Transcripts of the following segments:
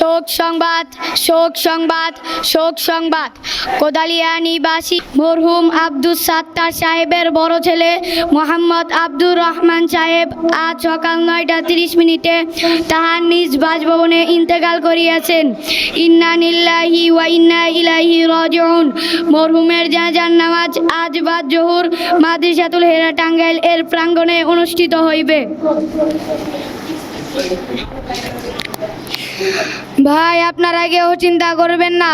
শোক সংবাদ শোক সংবাদ শোক সংবাদ কোদালিয়া নিবাসী মরহুম আব্দুস সাত্তার সাহেবের বড় ছেলে মোহাম্মদ আব্দুর রহমান সাহেব আজ সকাল 9:30 তাহার নিজ বাসভবনে ইন্তেকাল করিয়াছেন। ইন্না লিল্লাহি ওয়া ইন্না ইলাইহি রাজিউন। মরহুমের জানাজার নামাজ আজ বাদ জোহর মাদ্রাসাতুল হেরা টাঙ্গাইল এর প্রাঙ্গণে অনুষ্ঠিত হইবে। ভাই, আপনারা কেউ চিন্তা করবেন না,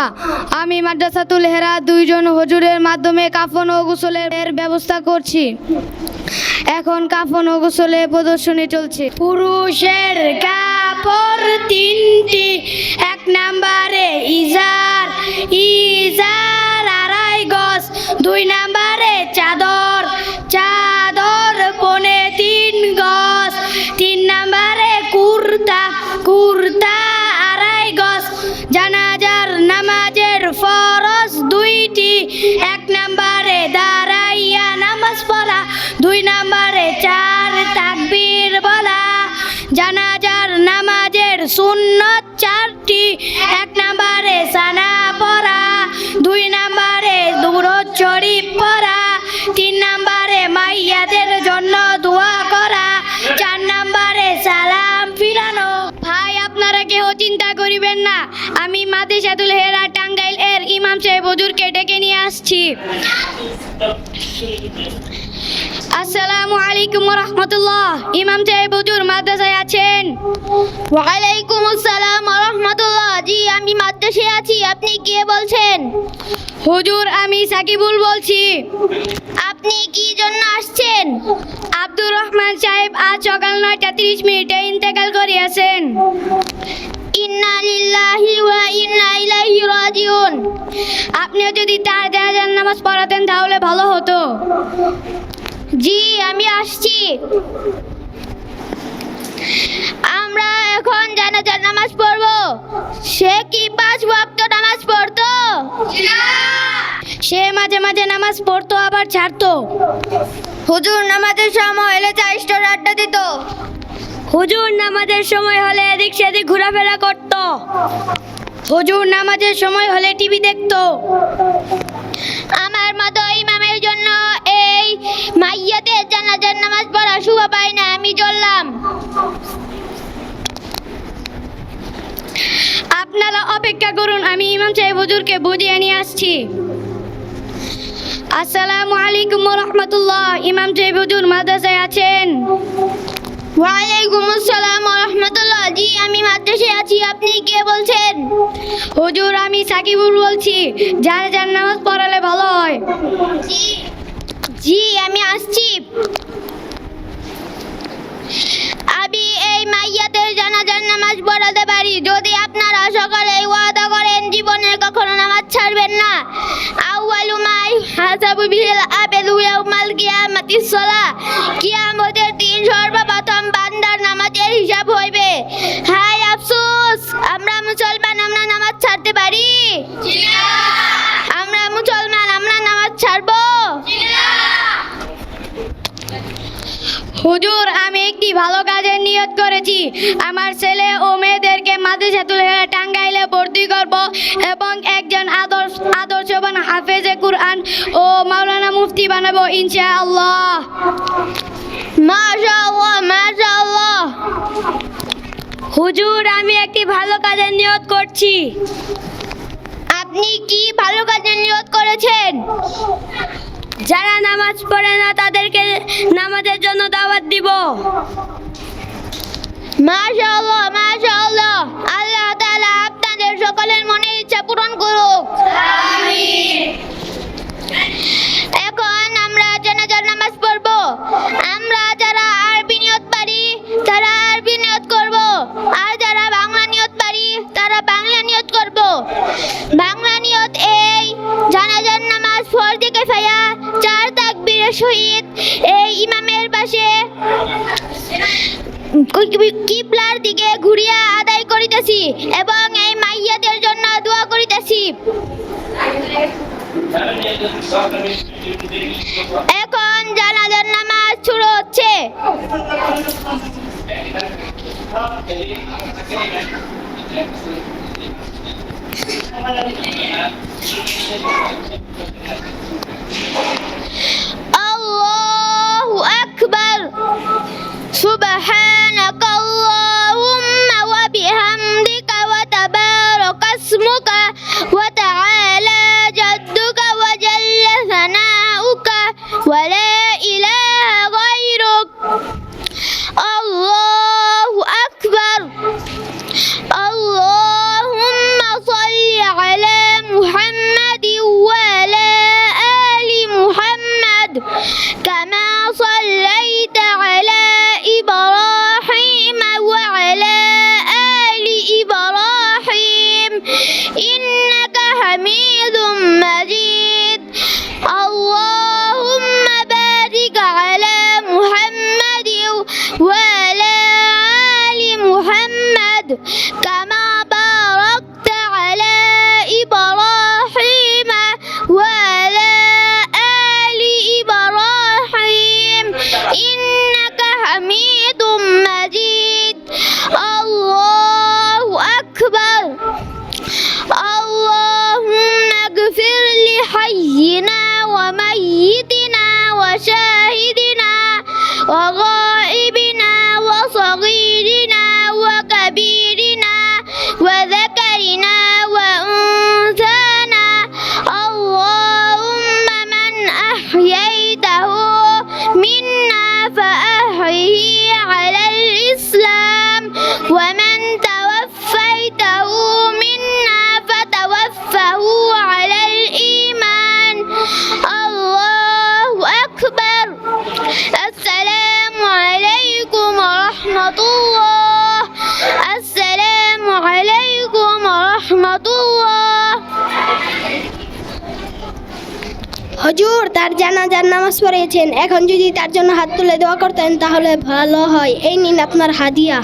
আমি মাদ্রাসাতুল হেরা 2 জন হুজুরের মাধ্যমে কাফন ও গোসলের ব্যবস্থা করছি। এখন কাফন ও গোসলের প্রদর্শনী চলছে। পুরুষের কাপড় 3টি, 1 নম্বরে ইজার, ইজার 2.5 গজ, 2 নম্বরে চাদর, চাদর 3.25 গজ, 3 নম্বরে কুর্তা, কুর্তা 2.5 গজ। জানাজার নামাজের ফরজ 2টি, 1 নম্বরে দাঁড়াইয়া নামাজ পড়া, 2 নম্বরে 4 তাকবীর বলা। জানাজার নামাজের সুন্নত 4টি, 1 নম্বরে সানা পড়া, 2 নম্বরে দুরূদ শরীফ পড়া, 3 নম্বরে মাইয়াদের জন্য দোয়া করা, 4 নম্বরে সালাম ফিরানো। ভাই, আপনারা কেউ চিন্তা করিবেন না, আমি মাদ্রাসাতুল হেরা টাঙ্গাইল এর ইমাম সাহেব হুজুরকে ডেকে নিয়ে আসছি। আসসালামু আলাইকুম ওয়া রাহমাতুল্লাহ। ইমাম সাহেব হুজুর মাদ্রাসায় আছেন? ওয়ালাইকুম আসসালাম ওয়া রাহমাতুল্লাহ। জি, আমি মাদ্রাসায় আছি। আপনি কে বলছেন? হুজুর, আমি সাকিবুল বলছি। আপনি কি জন্য আসছেন? আব্দুর রহমান সাহেব আজ সকাল 9:30 ইন্তেকাল করিয়াছেন। ইন্না লিল্লাহি ওয়া ইন্না ইলাইহি রাজিউন। আপনিও যদি তার জানাজার নামাজ পড়াতেন তাহলে ভালো হতো। জি, আমি আসছি। আমরা এখন জানাজার নামাজ পড়ব। সে কি 5 ওয়াক্ত নামাজ পড়তো? সে মাঝে মাঝে নামাজ পড়তো, আবার ছাড়তো। হুজুর নামাজের সময় হলে চা স্টোর আড্ডা দিত। হুজুর নামাজের সময় হলে এদিক সেদিক ঘোরাফেরা করত। হুজুর নামাজের সময় হলে টিভি দেখতো। আমার মতো ইমামের জন্য এই মাইয়াতের জানাজার নামাজ পড়া শোভা পায় না। আমি চললাম। আপনারা অপেক্ষা করুন, আমি ইমাম সাহেব হুজুরকে বুঝিয়ে নিয়ে আসছি। আসসালামু আলাইকুম ওয়া রাহমাতুল্লাহ। ইমাম সাহেব হুজুর মাদ্রাসায় আছেন? ওয়ালাইকুম আসসালাম ওয়া রাহমাতুল্লাহ। জি, আমি মাদ্রাসায় আছি। আপনি কে বলছেন? হুজুর, আমি সাকিবুল বলছি। জানাজার নামাজ পড়ালে ভালো হয়। জি, আমি আসছি। আমি এই মাইয়াতের জানাজার নামাজ পড়াতে পারি যদি আপনারা সকলে ওয়াদা করেন জীবনে কখনো নামাজ ছাড়বেন না। আউয়ালু মা হাসাবু বিল আবেদু ইয়াউমাল কিয়ামাতিস সালাহ। কিয়ামতের দিন সর্বপ্রথম বান্দার নামাজের হিসাব হইবে। হায় আফসোস, আমরা মুসলমান, আমরা নামাজ ছাড়তে পারি? আমরা মুসলমান, আমরা নামাজ ছাড়বো? হুজুর, আমি একটি ভালো কাজের নিয়ত করেছি। আমার ছেলে ও মেয়েদেরকে মাদ্রাসাতুল হেরা টাঙ্গাইলে ভর্তি করব এবং একজন আদর্শবান হাফেজে কুরআন ও মাওলানা মুফতি বানাবো ইনশাআল্লাহ। মাশাআল্লাহ, মাশাআল্লাহ। হুজুর, আমি একটি ভালো কাজের নিয়ত করছি। আপনি কি ভালো কাজের নিয়ত করেছেন? যারা নামাজ পড়ে না তাদেরকে নামাজের জন্য দাওয়াত দিব। মাশাআল্লাহ, মাশাআল্লাহ। আল্লাহ তাআলা আপনাদের সকলের মনের ইচ্ছা পূরণ করুক। আমিন। এখন আমরা জানাজার নামাজ পড়ব। আমরা যারা আরবি নিয়ত পারি তারা আরবি নিয়ত করব, আর যারা বাংলা নিয়ত পারি তারা বাংলা নিয়ত করব। বাংলা নিয়ত এই জানাজার নামাজ ফরজে কিফায়া 4 তাকবীরের সহিত এই ইমামের পাশে কিবলার দিকে ঘুরিয়া আদায় করিতেছি এবং এই মাইয়াদের জন্য দোয়া করিতেছি। এখন জানাজার নামাজ শুরু হচ্ছে। আল্লাহু আকবার সুবহানাকা আল্লাহুম্মা ওয়া বিহামদিকা ওয়া তাবারাকা ইসমুকা ওয়া তাআলা জাদ্দুকা ওয়া জাল্লা সানাউকা ওয়া লা ইলাহা গায়রুক আল্লাহু আকবার আল্লাহুম্মা সাল্লি আলা মুহাম্মাদিন ওয়া আলা আলি মুহাম্মাদ কামা সাল্লাইতা আলা ইব্রাহিম ওয়া আলা আলি ইব্রাহিম ইন্নাকা হামিদুম মাজিদ আল্লাহুম্মা বারিক আলা মুহাম্মাদিন ওয়া আলা আলি মুহাম্মাদ কামা বারাকতা আলা ইব্রাহিম ওয়া আলা আলি ইব্রাহিম ইন্নাকা হামিদুম মাজিদ আল্লাহু আকবার اللهم اغفر لحينا وميتنا وشاهدنا وغائبنا وصغيرنا وكبيرنا وذكرنا وأنثانا اللهم من أحييته منا فأحيه على الإسلام ومن توفيته منا فتوفه على الإيمان الله أكبر السلام عليكم ورحمة الله السلام عليكم ورحمة الله হুজুর তার জানাজার নামাজ পড়িয়েছেন, এখন যদি তার জন্য হাত তুলে দোয়া করতেন তাহলে ভালো হয়। এই নিন আপনার হাদিয়া।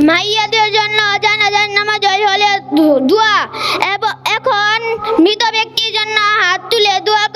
মাইয়াদের জন্য জানাজার নামাজ হলে দোয়া, এখন মৃত ব্যক্তির জন্য হাত তুলে দোয়া